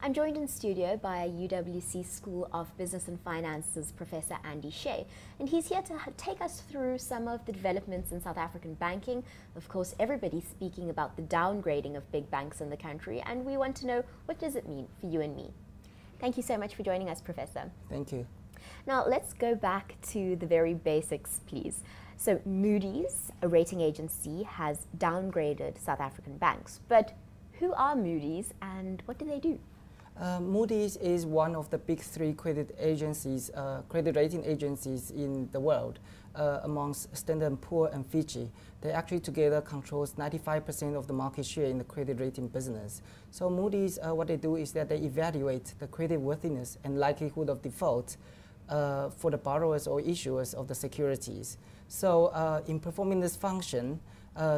I'm joined in studio by UWC School of Business and Finance's Professor Andy Shea, and he's here to take us through some of the developments in South African banking. Of course, everybody's speaking about the downgrading of big banks in the country, and we want to know, what does it mean for you and me? Thank you so much for joining us, Professor. Thank you. Now, let's go back to the very basics, please. So, Moodys, a rating agency, has downgraded South African banks. But who are Moodys and what do they do? Moodys is one of the big three credit agencies, credit rating agencies in the world, amongst Standard & Poor and Fitch. They actually together controls 95% of the market share in the credit rating business. So Moodys, what they do is that they evaluate the credit worthiness and likelihood of default for the borrowers or issuers of the securities. So in performing this function,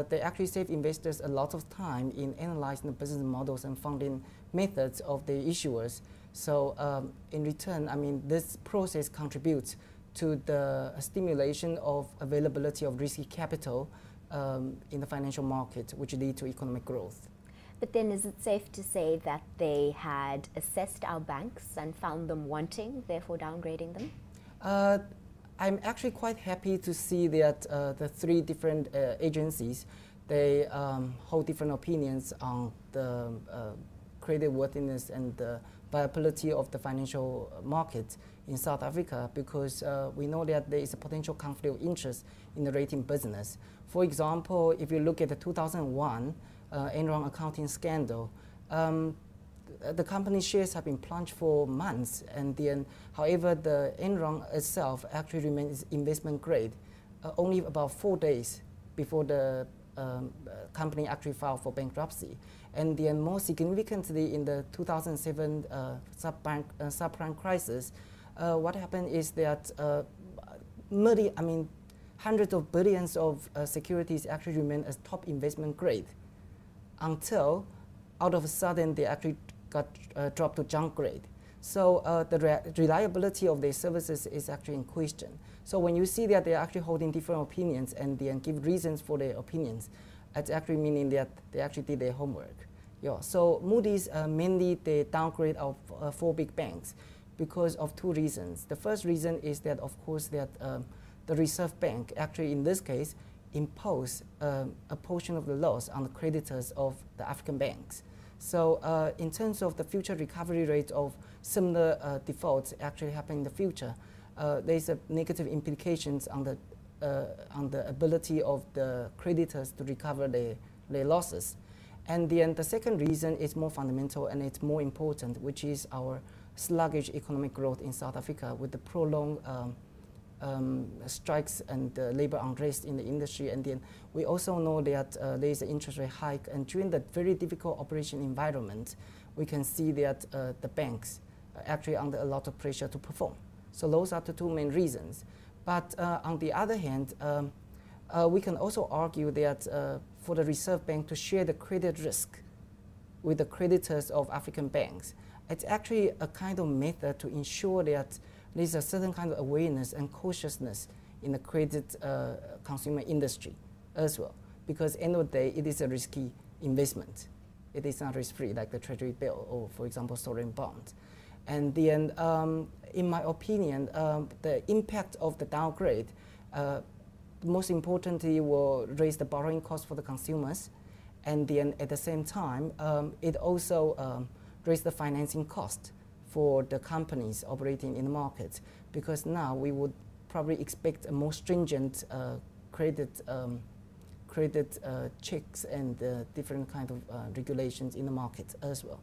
they actually save investors a lot of time in analyzing the business models and funding methods of the issuers. So in return, I mean, this process contributes to the stimulation of availability of risky capital in the financial market, which lead to economic growth. But then is it safe to say that they had assessed our banks and found them wanting, therefore downgrading them? I'm actually quite happy to see that the three different agencies, they hold different opinions on the credit worthiness and the viability of the financial market in South Africa, because we know that there is a potential conflict of interest in the rating business. For example, if you look at the 2001 Enron accounting scandal, the company's shares have been plunged for months, and then, however, the Enron itself actually remains investment grade only about 4 days before the company actually filed for bankruptcy. And then, more significantly, in the 2007 subprime crisis, what happened is that hundreds of billions of securities actually remain as top investment grade until, out of a sudden, they actually got dropped to junk grade. So the reliability of their services is actually in question. So when you see that they're actually holding different opinions and then give reasons for their opinions, it's actually meaning that they actually did their homework. Yeah. So Moodys mainly they downgrade of 4 big banks because of 2 reasons. The first reason is that, of course, that the Reserve Bank actually in this case impose a portion of the loss on the creditors of the African banks. So in terms of the future recovery rate of similar defaults actually happening in the future, there's a negative implications on the ability of the creditors to recover their losses. And then the second reason is more fundamental and it's more important, which is our sluggish economic growth in South Africa with the prolonged strikes and labor unrest in the industry. And then we also know that there is an interest rate hike, and during that very difficult operation environment, we can see that the banks are actually under a lot of pressure to perform. So those are the 2 main reasons. But on the other hand, we can also argue that for the Reserve Bank to share the credit risk with the creditors of African banks, it's actually a kind of method to ensure that there's a certain kind of awareness and cautiousness in the credit consumer industry as well. Because end of the day, it is a risky investment. It is not risk-free like the treasury bill or, for example, sovereign bonds. And then, in my opinion, the impact of the downgrade, most importantly, will raise the borrowing cost for the consumers. And then at the same time, it also raised the financing cost for the companies operating in the market, because now we would probably expect a more stringent credit checks and different kind of regulations in the market as well.